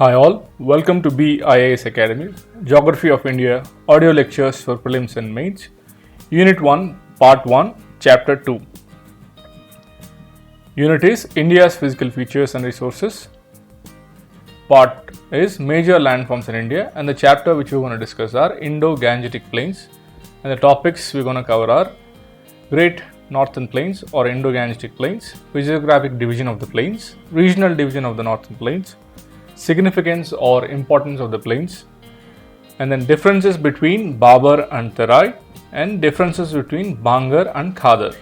Hi all, welcome to BIAS Academy, Geography of India, audio lectures for prelims and mains, Unit 1, Part 1, Chapter 2. Unit is India's Physical Features and Resources. Part is Major Landforms in India, and the chapter which we're going to discuss are Indo-Gangetic Plains, and the topics we're going to cover are Great Northern Plains or Indo-Gangetic Plains, physiographic division of the plains, regional division of the Northern Plains, significance or importance of the plains, and then differences between Bhabar and Terai, and differences between Bhangar and Khadar.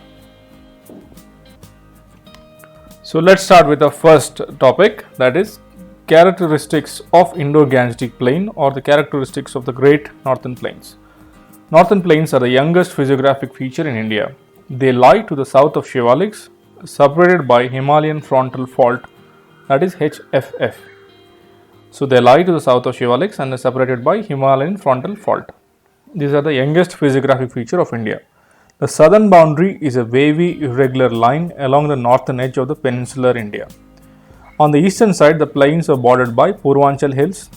So let's start with the first topic, that is characteristics of Indo-Gangetic Plain or the characteristics of the Great Northern Plains. Northern Plains are the youngest physiographic feature in India. They lie to the south of Shivaliks, separated by Himalayan Frontal Fault, that is HFF. So they lie to the south of Shivaliks and are separated by Himalayan Frontal Fault. These are the youngest physiographic feature of India. The southern boundary is a wavy, irregular line along the northern edge of the peninsular India. On the eastern side, the plains are bordered by Purvanchal Hills.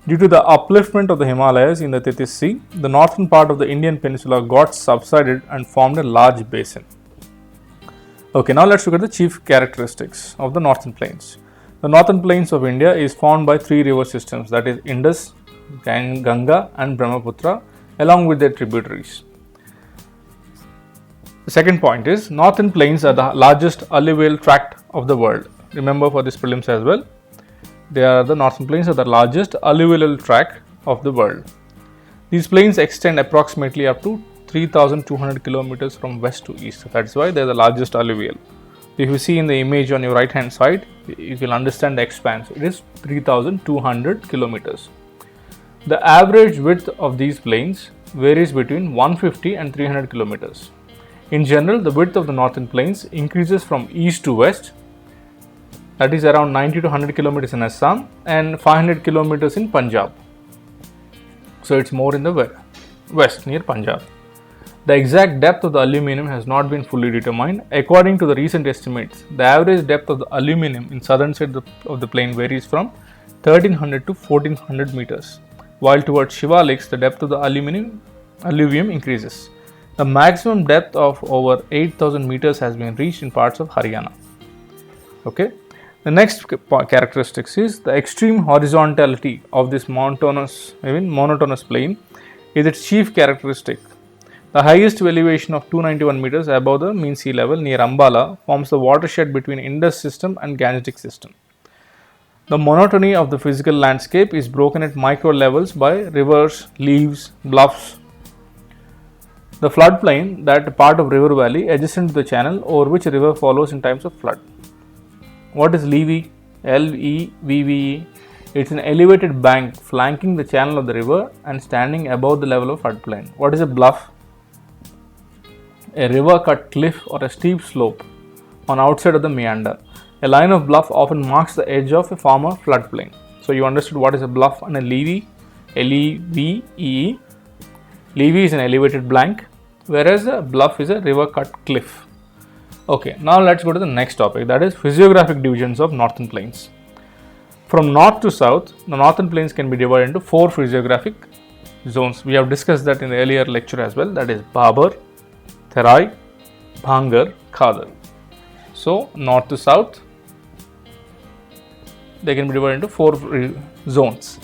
Due to the upliftment of the Himalayas in the Tethys Sea, the northern part of the Indian peninsula got subsided and formed a large basin. Okay, now let's look at the chief characteristics of the northern plains. The northern plains of India is formed by three river systems, that is Indus, Ganga and Brahmaputra, along with their tributaries. The second point is northern plains are the largest alluvial tract of the world. Remember for this prelims as well, the northern plains are the largest alluvial tract of the world. These plains extend approximately up to 3,200 kilometers from west to east. That's why they are the largest alluvial. If you see in the image on your right hand side, you will understand the expanse. It is 3,200 kilometers. The average width of these plains varies between 150 and 300 kilometers. In general, the width of the northern plains increases from east to west, that is around 90 to 100 kilometers in Assam and 500 kilometers in Punjab. So it's more in the west near Punjab. The exact depth of the aluminum has not been fully determined. According to the recent estimates, the average depth of the aluminum in southern side of the plain varies from 1300 to 1400 meters, while towards Shivaliks the depth of the alluvium increases. The maximum depth of over 8000 meters has been reached in parts of Haryana. Okay. The next characteristics is the extreme horizontality of this monotonous plain is its chief characteristic. The highest elevation of 291 meters above the mean sea level near Ambala forms the watershed between Indus system and Gangetic system. The monotony of the physical landscape is broken at micro levels by rivers, leaves, bluffs. The floodplain, that part of river valley adjacent to the channel over which a river follows in times of flood. What is levee? L-E-V-V-E. It's an elevated bank flanking the channel of the river and standing above the level of floodplain. What is a bluff? A river cut cliff or a steep slope on outside of the meander. A line of bluff often marks the edge of a former floodplain. So you understood what is a bluff and a levee. L-E-V-E-E. Levee is an elevated bank, whereas a bluff is a river cut cliff. Okay, now let's go to the next topic, that is physiographic divisions of northern plains. From north to south, the northern plains can be divided into four physiographic zones. We have discussed that in the earlier lecture as well, that is Bhabar, Terai, Bhangar, Khadar. So, north to south, they can be divided into four zones.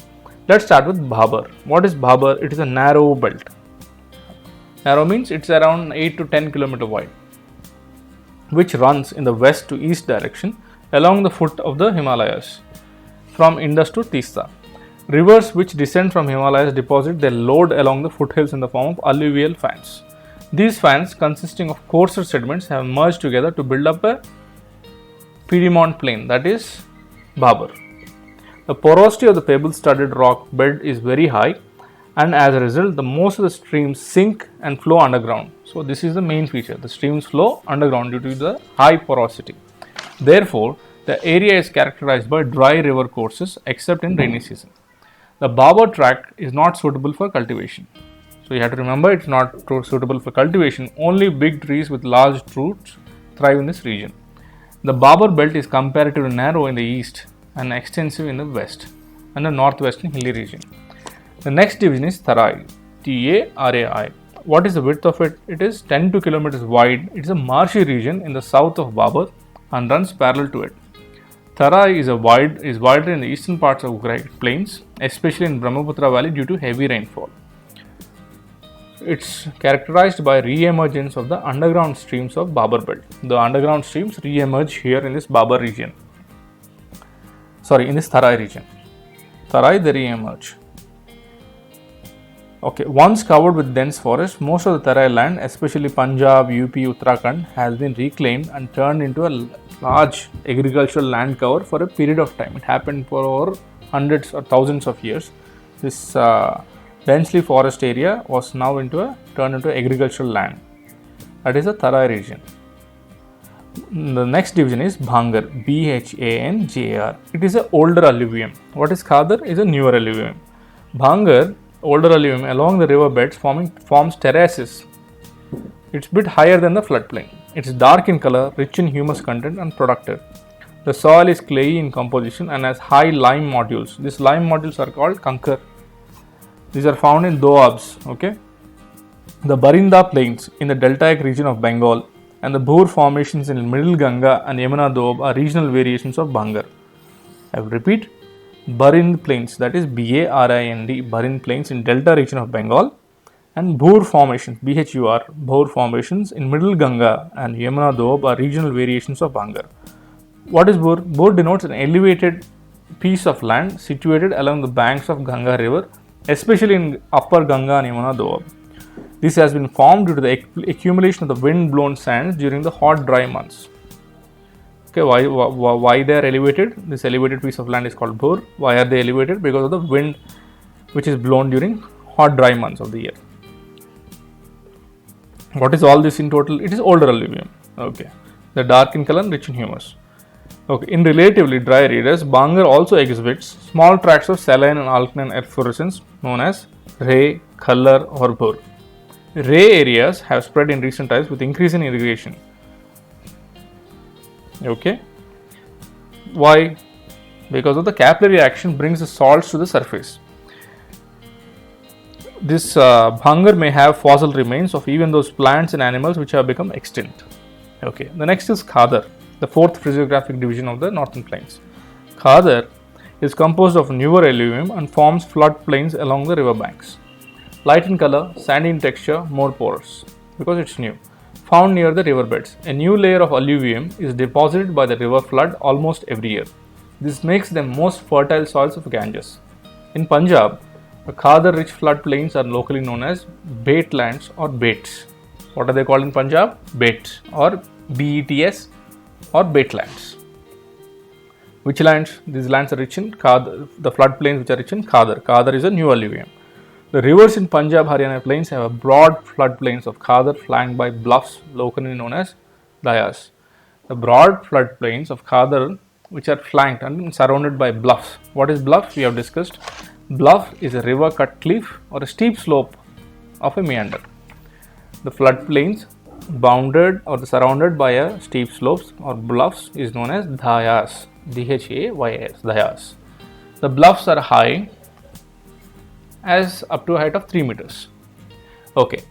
Let's start with Bhabar. What is Bhabar? It is a narrow belt. Narrow means it's around 8 to 10 km wide, which runs in the west to east direction along the foot of the Himalayas from Indus to Teesta. Rivers which descend from Himalayas deposit their load along the foothills in the form of alluvial fans. These fans, consisting of coarser sediments, have merged together to build up a Piedmont plain, that is Bhabar. The porosity of the pebble-studded rock bed is very high, and as a result, the most of the streams sink and flow underground. So this is the main feature. The streams flow underground due to the high porosity. Therefore, the area is characterized by dry river courses except in rainy season. The Bhabar tract is not suitable for cultivation. So you have to remember, it's not suitable for cultivation. Only big trees with large roots thrive in this region. The Bhabar belt is comparatively narrow in the east and extensive in the west. and the northwestern hilly region. The next division is Tarai, Tarai. What is the width of it? It is 10 kilometers wide. It is a marshy region in the south of Babur and runs parallel to it. Tarai is wider in the eastern parts of Great Plains, especially in Brahmaputra Valley due to heavy rainfall. It's characterized by re-emergence of the underground streams of Babur belt. The underground streams re-emerge here in this Babur region. In this Tarai region. Tarai, they re-emerge. Okay, once covered with dense forest, most of the Tarai land, especially Punjab, UP, Uttarakhand, has been reclaimed and turned into a large agricultural land cover for a period of time. It happened for over hundreds or thousands of years. This densely forest area was now turned into agricultural land. That is the Tarai region. The next division is Bhangar, Bhangar. It is an older alluvium. What is Khadar? Is a newer alluvium. Bhangar, older alluvium along the river beds forms terraces. It's a bit higher than the floodplain. It's dark in color, rich in humus content and productive. The soil is clayey in composition and has high lime nodules. These lime nodules are called kankar. These are found in doabs. Okay. The Barinda plains in the deltaic region of Bengal and the Bhur formations in Middle Ganga and Yamuna Doab are regional variations of Bhangar. I will repeat. Barind plains, that is Barind, Barind plains in delta region of Bengal, and Bhur formations, Bhur formations in Middle Ganga and Yamuna Doab are regional variations of Bhangar. What is Bhur? Bhur denotes an elevated piece of land situated along the banks of Ganga river, especially in upper Ganga and Yamuna Doab. This has been formed due to the accumulation of the wind-blown sands during the hot, dry months. Okay, why they are elevated? This elevated piece of land is called Bhur. Why are they elevated? Because of the wind which is blown during hot, dry months of the year. What is all this in total? It is older alluvium. Okay, the dark in color, rich in humus. Okay, in relatively dry areas, Bhangar also exhibits small tracts of saline and alkaline efflorescence known as Ray, Khallar or Bhur. Ray areas have spread in recent times with increase in irrigation. Okay, why? Because of the capillary action brings the salts to the surface. This Bhangar may have fossil remains of even those plants and animals which have become extinct. Okay, the next is Khadar, the fourth physiographic division of the northern plains. Khadar is composed of newer alluvium and forms flood plains along the river banks. Light in color, sandy in texture, more porous because it's new. Found near the river beds. A new layer of alluvium is deposited by the river flood almost every year. This makes them most fertile soils of Ganges. In Punjab, the Khadar rich flood plains are locally known as Bait lands or Baits. What are they called in Punjab? Baits or BETS or Bait lands. Which lands? These lands are rich in Khadar, the flood plains which are rich in Khadar. Khadar is a new alluvium. The rivers in Punjab Haryana plains have a broad floodplains of Khadar flanked by bluffs locally known as Dayas. The broad floodplains of Khadar which are flanked and surrounded by bluffs. What is bluff? We have discussed. Bluff is a river cut cliff or a steep slope of a meander. The floodplains bounded or surrounded by a steep slopes or bluffs is known as Dayas. Dhays. Dayas. The bluffs are high as up to a height of 3 meters. Okay,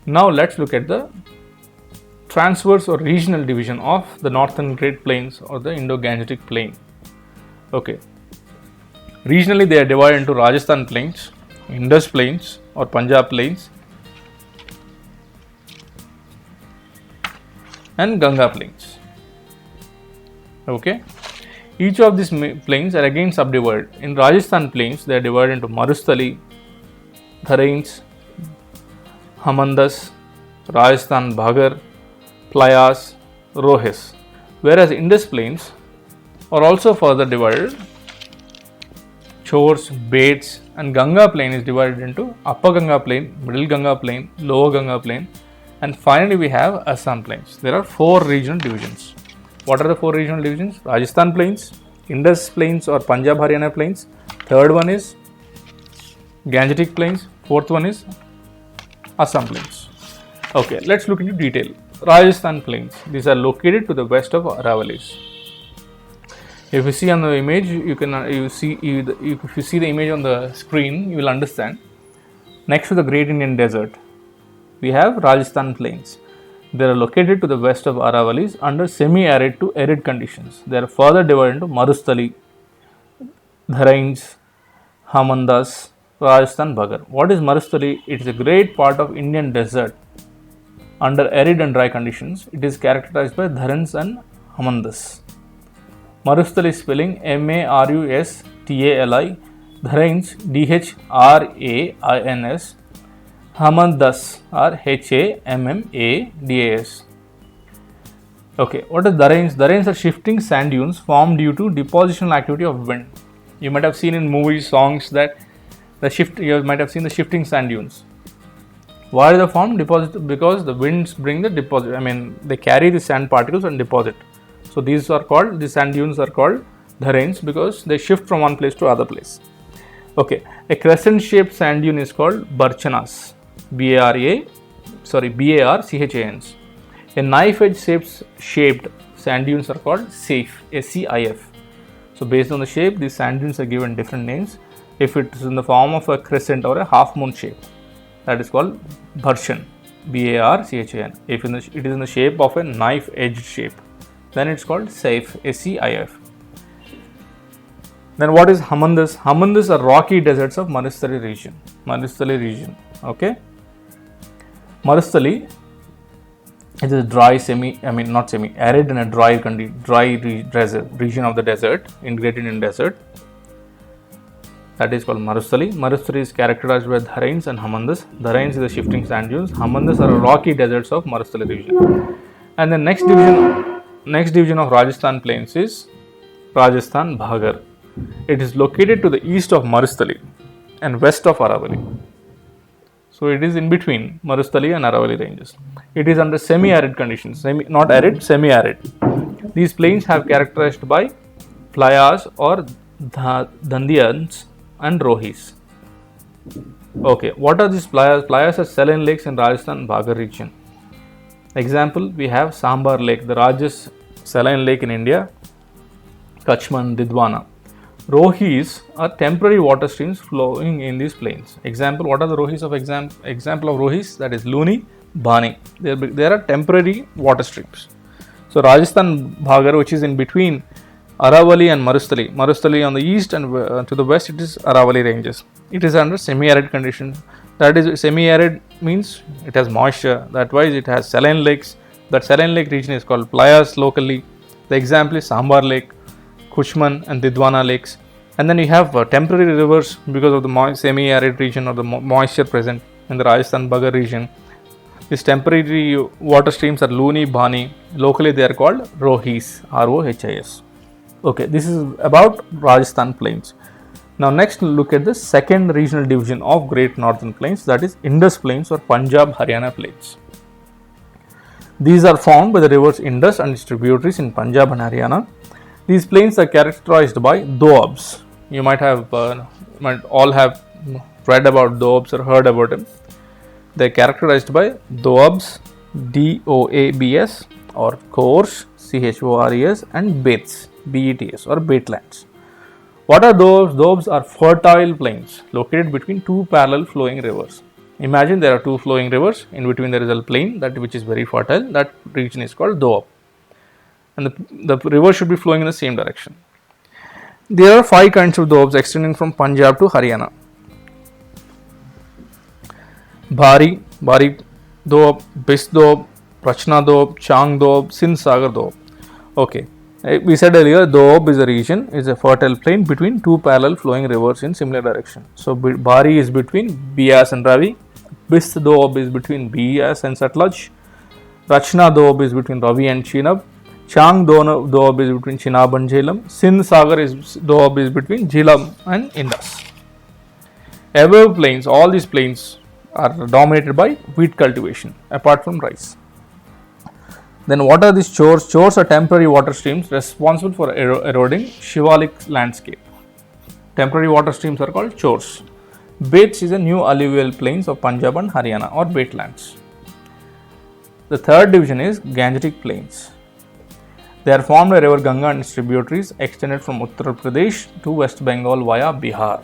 now let's look at the transverse or regional division of the northern Great Plains or the Indo-Gangetic Plain. Okay, regionally they are divided into Rajasthan Plains, Indus Plains or Punjab Plains and Ganga Plains. Okay, each of these plains are again subdivided. In Rajasthan Plains they are divided into Marustali, Tharains, Hamandas, Rajasthan Bhagar, Playas, Rohis, whereas Indus Plains are also further divided. Chors, Baits and Ganga Plain is divided into Upper Ganga Plain, Middle Ganga Plain, Lower Ganga Plain and finally we have Assam Plains. There are 4 regional divisions. What are the 4 regional divisions? Rajasthan Plains, Indus Plains or Punjab Haryana Plains, third one is Gangetic Plains, fourth one is Assam Plains. Okay, let's look into detail. Rajasthan Plains, these are located to the west of Aravallis. If you see on the image, if you see the image on the screen, you will understand. Next to the Great Indian Desert, we have Rajasthan Plains. They are located to the west of Aravallis under semi-arid to arid conditions. They are further divided into Marustali, Dharains, Hamandas, Rajasthan Bhagar. What is Marustali? It is a great part of Indian desert under arid and dry conditions. It is characterized by Dharans and Hamandas. Marustali spelling Marustali, Dharains Dhrains, Hamandas are Hammadas. Okay, what is Dharains? Dharains are shifting sand dunes formed due to depositional activity of wind. You might have seen in movies, songs that you might have seen the shifting sand dunes. Why are they formed? Because the winds bring the deposit. They carry the sand particles and deposit. So these sand dunes are called Dharains because they shift from one place to other place. Okay, a crescent shaped sand dune is called Barchanas. Barchans. A knife edge shaped sand dunes are called Saif. SEIF. So based on the shape, these sand dunes are given different names. If it is in the form of a crescent or a half moon shape, that is called Barchan. Barchan. If it is in the shape of a knife edged shape, then it's called Saif. SEIF. Then what is Hamandas? Hamandas are rocky deserts of Marustali region. Okay. Marustali is a dry arid and a dry region of the desert, in Great Indian Desert. That is called Marustali. Marustali is characterized by Dharains and Hamandas. Dharains is the shifting sand dunes. Hamandas are rocky deserts of Marustali region. And the next division of Rajasthan Plains is Rajasthan Bhagar. It is located to the east of Marustali and west of Aravalli. So it is in between Marustali and Aravalli ranges. It is under semi-arid conditions, not arid, semi-arid. These plains have characterized by playas or dandians and rohis. Okay, what are these playas? Playas are saline lakes in Rajasthan Bhagar region. Example, we have Sambar Lake, the largest saline lake in India, Kachman, Didwana. Rohis are temporary water streams flowing in these plains. Example, what are the rohis of example of rohis? That is Luni, Bhani. There are temporary water streams. So Rajasthan Bhagar, which is in between Aravalli and Marustali. Marustali on the east and to the west it is Aravalli ranges. It is under semi-arid conditions. That is, semi-arid means it has moisture. That wise it has saline lakes. That saline lake region is called playas locally. The example is Sambar Lake, Kuchman and Didwana lakes. And then you have temporary rivers because of the semi-arid region or the moisture present in the Rajasthan Bhagar region. These temporary water streams are Luni, Bhani. Locally they are called Rohis, ROHIS. Okay, this is about Rajasthan Plains. Now next look at the second regional division of Great Northern Plains, that is Indus Plains or Punjab Haryana Plains. These are formed by the rivers Indus and its tributaries in Punjab and Haryana. These plains are characterized by doabs. You might all have read about doabs or heard about them. They are characterized by doabs, DOABS, or khors, CHORES, and bets, BETS, or betlands. What are doabs? Doabs are fertile plains located between two parallel flowing rivers. Imagine there are two flowing rivers, in between there is a plain which is very fertile. That region is called doab. And the river should be flowing in the same direction. There are 5 kinds of doabs extending from Punjab to Haryana. Bari doab, Bis doab, Rachna doab, Chang doab, Sindh Sagar doab. Okay, we said earlier doab is a region, is a fertile plain between two parallel flowing rivers in similar direction. So Bari is between Bias and Ravi, Bis doab is between Bias and Satluj, Rachna doab is between Ravi and Chenab, Chang doab is between Chenab and Jhelum, Sindh Sagar doab is between Jhelum and Indus. Above plains, all these plains are dominated by wheat cultivation apart from rice. Then what are these chors? Chors are temporary water streams responsible for eroding Shivalik landscape. Temporary water streams are called chors. Bets is a new alluvial plains of Punjab and Haryana or betlands. The third division is Gangetic Plains. They are formed by river Ganga and its tributaries extended from Uttar Pradesh to West Bengal via Bihar.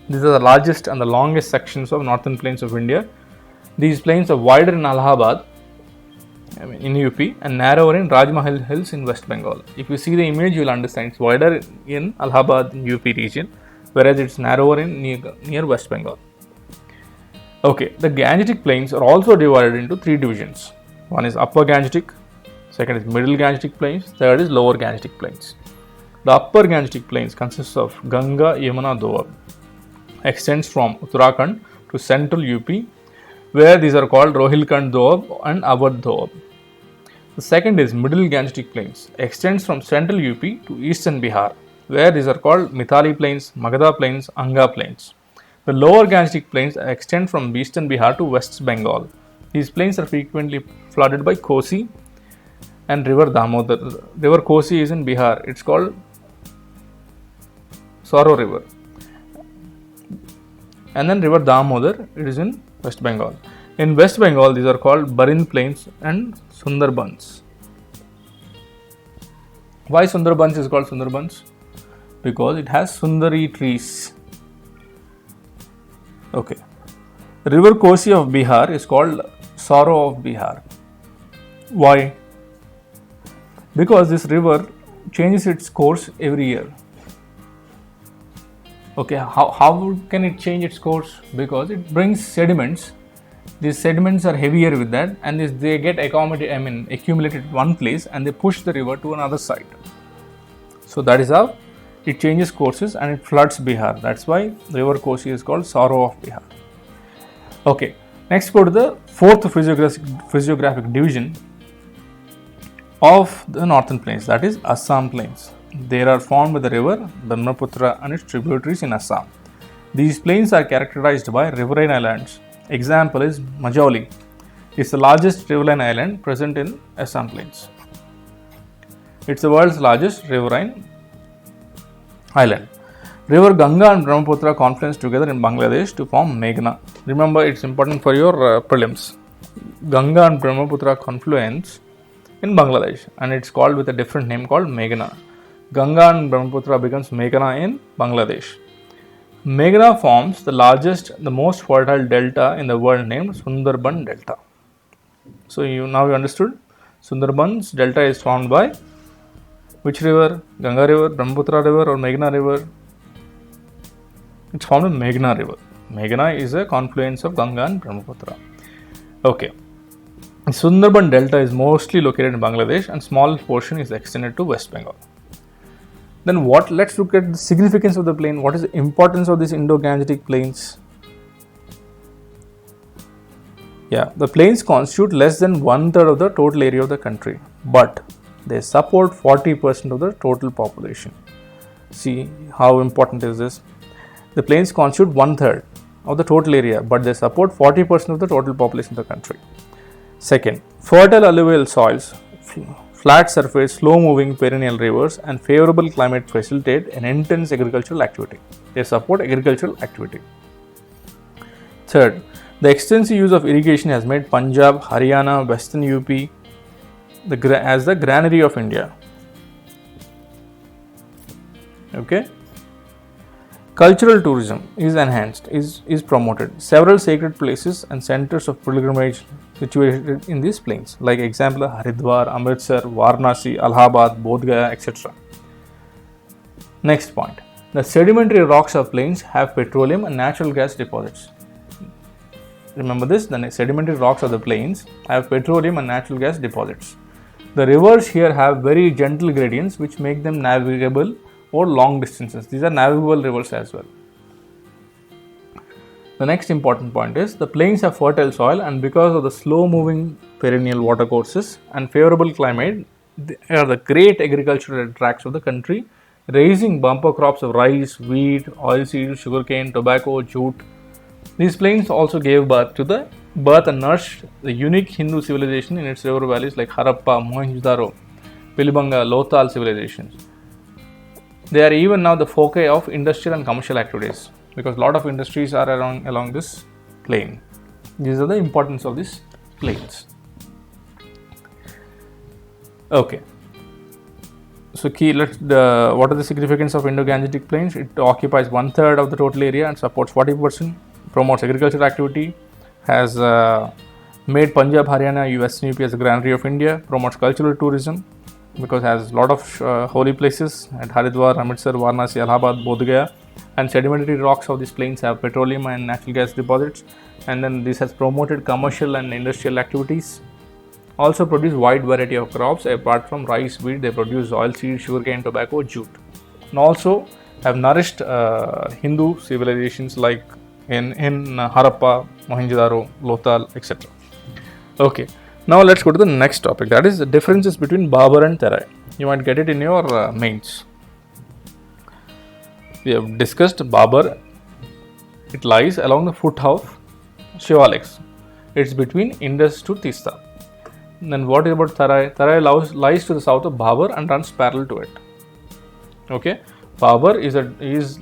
These are the largest and the longest sections of northern plains of India. These plains are wider in Allahabad, in UP, and narrower in Rajmahal Hills in West Bengal. If you see the image, you will understand it's wider in Allahabad in UP region, whereas it's narrower in near West Bengal. Okay, the Gangetic plains are also divided into three divisions. One is Upper Gangetic, second is Middle Gangetic plains, third is Lower Gangetic plains. The Upper Gangetic plains consists of Ganga, Yamuna, Doab, extends from Uttarakhand to central UP, where these are called Rohilkhand Doab and Awadh Doab. The second is Middle Gangetic plains, extends from central UP to eastern Bihar, where these are called Mithali plains, Magadha plains, Anga plains. The Lower Gangetic plains extend from eastern Bihar to West Bengal. These plains are frequently flooded by Kosi and river Damodar. River Kosi is in Bihar. It's called Sorrow River. And then river Damodar, it is in West Bengal. In West Bengal, these are called Barin plains and Sundarbans. Why Sundarbans is called Sundarbans? Because it has Sundari trees. Okay. The river Kosi of Bihar is called Sorrow of Bihar. Why? Because this river changes its course every year. Okay, how can it change its course? Because it brings sediments. These sediments are heavier with that, and they get accumulated one place, and they push the river to another side. So that is how it changes courses and it floods Bihar. That's why river Kosi is called Sorrow of Bihar. Okay, next go to the fourth physiographic division of the northern plains, that is Assam plains. They are formed by the river Brahmaputra and its tributaries in Assam. These plains are characterized by riverine islands. Example is Majuli. It's the largest riverine island present in Assam plains. It's the world's largest riverine island. River Ganga and Brahmaputra confluence together in Bangladesh to form Meghna. Remember, it's important for your prelims. Ganga and Brahmaputra confluence in Bangladesh, and it's called with a different name called Meghna. Ganga and Brahmaputra becomes Meghna in Bangladesh. Meghna forms the most fertile delta in the world named Sundarban Delta. So now you understood. Sundarban's delta is formed by which river? Ganga river, Brahmaputra river or Meghna river? It's formed in Meghna river. Meghna is a confluence of Ganga and Brahmaputra. Okay. Sundarban Delta is mostly located in Bangladesh and small portion is extended to West Bengal. Then let's look at the significance of the plain. What is the importance of these Indo-Gangetic plains? Yeah, the plains constitute less than 1/3 of the total area of the country, but they support 40% of the total population. See how important is this? The plains constitute 1/3 of the total area, but they support 40% of the total population of the country. Second, fertile alluvial soils, flat surface, slow-moving perennial rivers, and favorable climate facilitate an intense agricultural activity. They support agricultural activity. Third, the extensive use of irrigation has made Punjab, Haryana, Western UP as the granary of India. Okay. Cultural tourism is enhanced, is promoted. Several sacred places and centers of pilgrimage situated in these plains, like example Haridwar, Amritsar, Varanasi, Allahabad, Bodh Gaya, etc. Next point. The sedimentary rocks of plains have petroleum and natural gas deposits. Remember this, the sedimentary rocks of the plains have petroleum and natural gas deposits. The rivers here have very gentle gradients which make them navigable over long distances. These are navigable rivers as well. The next important point is the plains have fertile soil, and because of the slow moving perennial watercourses and favorable climate, they are the great agricultural tracts of the country, raising bumper crops of rice, wheat, oilseeds, sugarcane, tobacco, jute. These plains also gave birth and nourished the unique Hindu civilization in its river valleys like Harappa, Mohenjo-daro, Pilibhanga, Lothal civilizations. They are even now the foci of industrial and commercial activities because a lot of industries are along this plain. These are the importance of these plains. Okay. So what are the significance of Indo-Gangetic Plains? It occupies 1/3 of the total area and supports 40%, promotes agricultural activity, has made Punjab, Haryana, US and UP as a granary of India, promotes cultural tourism because it has a lot of holy places at Haridwar, Amritsar, Varanasi, Allahabad, Bodh Gaya, and sedimentary rocks of these plains have petroleum and natural gas deposits, and then this has promoted commercial and industrial activities. Also produce wide variety of crops. Apart from rice, wheat, they produce oilseed, sugarcane, tobacco, jute, and also have nourished Hindu civilizations like in Harappa, Mohenjo-daro, Lothal, etc. Okay, now let's go to the next topic, that is the differences between Babur and Terai. You might get it in your mains. We have discussed Babur. It lies along the foot of Shivaliks. It's between Indus to Tista. Then what about Terai? Terai lies to the south of Babur and runs parallel to it. Okay, Babur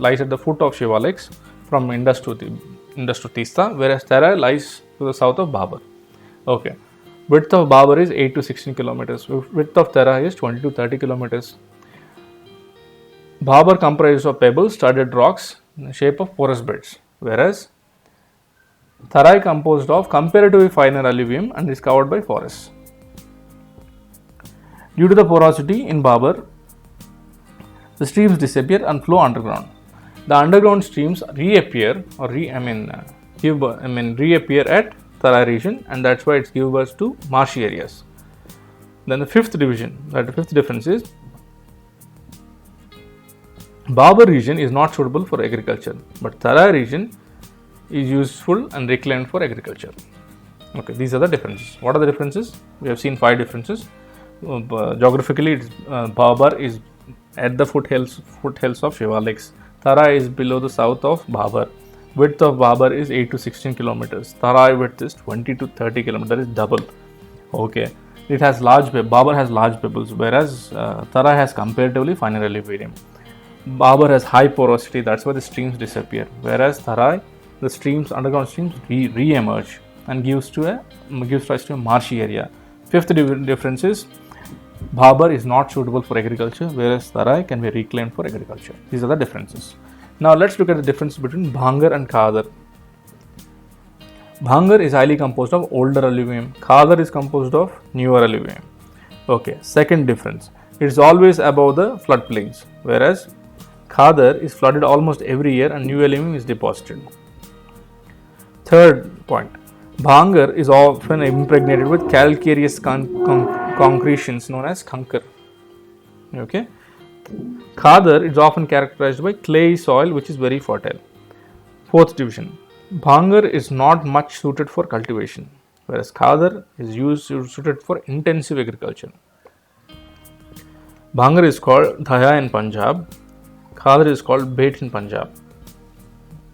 lies at the foot of Shivaliks from Indus to Tista, whereas Terai lies to the south of Babur. Okay, width of Babur is 8 to 16 kilometers. Width of Terai is 20 to 30 kilometers. Babur comprises of pebbles, studded rocks in the shape of porous beds, whereas Terai composed of comparatively finer alluvium and is covered by forests. Due to the porosity in Babur, the streams disappear and flow underground. The underground streams reappear reappear at Terai region, and that's why it gives birth to marshy areas. Then the fifth difference is Babur region is not suitable for agriculture, but Terai region is useful and reclaimed for agriculture. Okay, these are the differences. What are the differences? We have seen 5 differences. Geographically, Babur is at the foothills of Shivaliks. Terai is below the south of Babur. Width of Babur is 8 to 16 kilometers. Terai width is 20 to 30 kilometers, that is double. Okay, Babur has large pebbles, whereas Terai has comparatively finer alluvium. Babur has high porosity, that's why the streams disappear, whereas Terai, the underground streams re-emerge and gives rise to a marshy area. Fifth difference is Babur is not suitable for agriculture, whereas Terai can be reclaimed for agriculture. These are the differences. Now let's look at the difference between Bhangar and Khadar. Bhangar is highly composed of older alluvium. Khadar is composed of newer alluvium. Okay, second difference. It is always above the floodplains, whereas Khadar is flooded almost every year and new alluvium is deposited. Third point. Bhangar is often impregnated with calcareous concretions known as kankar. Okay. Khadar is often characterized by clay soil which is very fertile. Fourth division. Bhangar is not much suited for cultivation, whereas Khadar is suited for intensive agriculture. Bhangar is called Dhaya in Punjab. Khadar is called Bet in Punjab.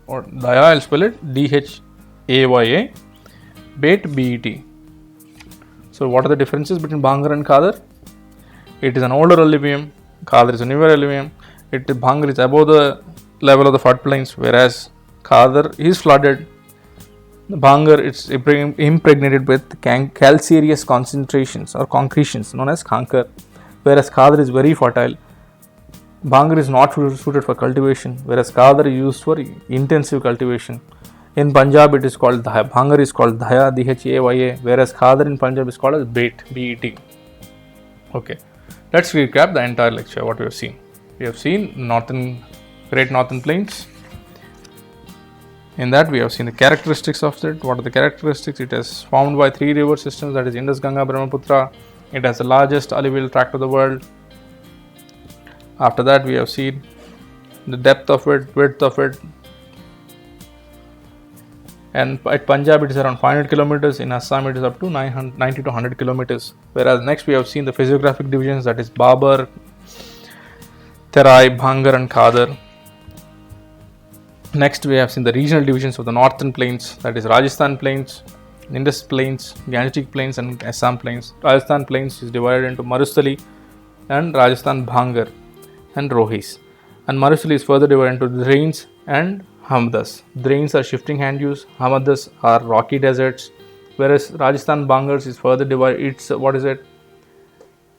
Or Dhaya, I'll spell it Dhaya. Bet, Bet. So what are the differences between Bhangar and Khadar? It is an older alluvium. Khadar is a newer alluvium. Bhangar is above the level of the floodplains, whereas Khadar is flooded. Bhangar is impregnated with calcareous concentrations or concretions known as kankar, whereas Khadar is very fertile. Bhangar is not suited for cultivation, whereas Khadar is used for intensive cultivation. In Punjab, it is called Dhaya. Bhangar is called Dhaya, Dhaya, whereas Khadar in Punjab is called as Bet, Bet. Okay, let's recap the entire lecture. What we have seen. We have seen Great Northern Plains. In that, we have seen the characteristics of it. What are the characteristics? It is formed by 3 river systems, that is Indus, Ganga, Brahmaputra. It has the largest alluvial tract of the world. After that, we have seen the depth of it, width of it. And at Punjab, it is around 500 kilometers. In Assam, it is up to 90 to 100 kilometers. Whereas next, we have seen the physiographic divisions, that is Babur, Terai, Bhangar, and Khadar. Next, we have seen the regional divisions of the northern plains, that is Rajasthan Plains, Indus Plains, Gangetic Plains, and Assam Plains. Rajasthan Plains is divided into Marustali and Rajasthan Bhangar and Rohis. And Marustali is further divided into Drains and Hamadas. Drains are shifting hand use, Hamadas are rocky deserts, whereas Rajasthan Bhangars is further divided.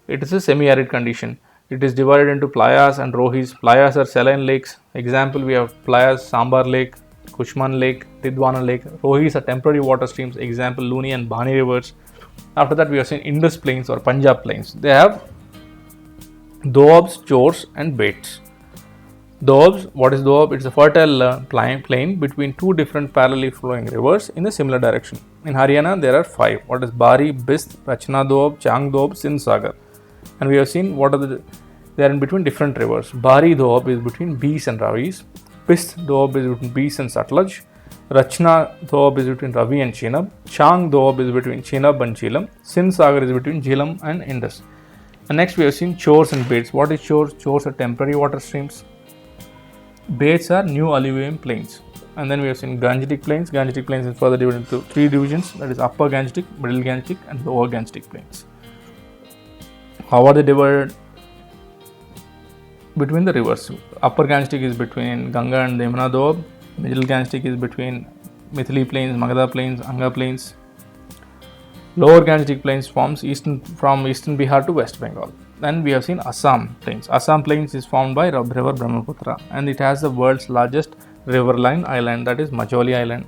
It is a semi-arid condition. It is divided into playas and rohis. Playas are saline lakes. Example, we have playas, Sambar Lake, Kushman Lake, Tidwana Lake. Rohis are temporary water streams. Example, Luni and Bani rivers. After that, we have seen Indus Plains or Punjab Plains. They have doabs, chors and beds. Doabs, what is doab? It's a fertile plain between two different parallelly flowing rivers in a similar direction. In Haryana, there are 5. What is Bari, Bist, Rachna Doab, Chang Doab, Sindh Sagar. And we have seen what are they are in between different rivers. Bari Doab is between Beas and Ravis. Bist Doab is between Beas and Satluj. Rachna Doab is between Ravi and Chenab. Chang Doab is between Chenab and Jhelum. Sindh Sagar is between Jhelum and Indus. And next we have seen chors and beds. What is chors? Chors are temporary water streams. Beds are new alluvium plains. And then we have seen Gangetic plains. Gangetic plains is further divided into 3 divisions, that is Upper Gangetic, Middle Gangetic and Lower Gangetic plains. How are they divided? Between the rivers. Upper Gangetic is between Ganga and Yamuna Doab. Middle Gangetic is between Mithili plains, Magadha plains, Anga plains. Lower Gangetic plains forms from eastern Bihar to West Bengal. Then we have seen Assam plains. Assam plains is formed by river Brahmaputra and it has the world's largest riverine island, that is Majoli Island.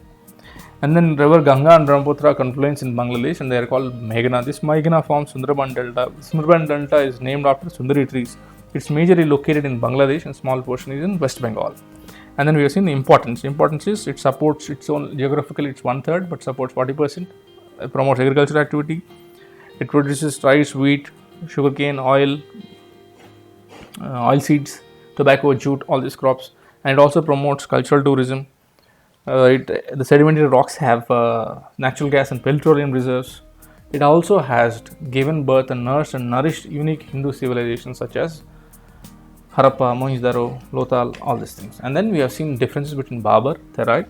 And then river Ganga and Brahmaputra confluence in Bangladesh and they are called Meghna. This Meghna forms Sundarban Delta. Sundarban Delta is named after Sundari trees. It's majorly located in Bangladesh and small portion is in West Bengal. And then we have seen the importance. Importance is it supports its own, geographically it's 1/3 but supports 40%. It promotes agricultural activity. It produces rice, wheat, sugarcane, oil seeds, tobacco, jute, all these crops. And it also promotes cultural tourism. The sedimentary rocks have natural gas and petroleum reserves. It also has given birth and nursed and nourished unique Hindu civilizations such as Harappa, Mohenjo-daro, Lothal, all these things. And then we have seen differences between Babur, Terai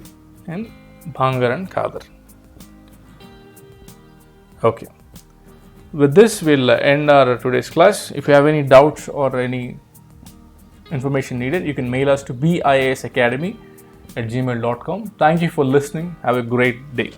and Bhangar and Khadar. Okay. With this, we'll end our today's class. If you have any doubts or any information needed, you can mail us to biasacademy@gmail.com. Thank you for listening. Have a great day.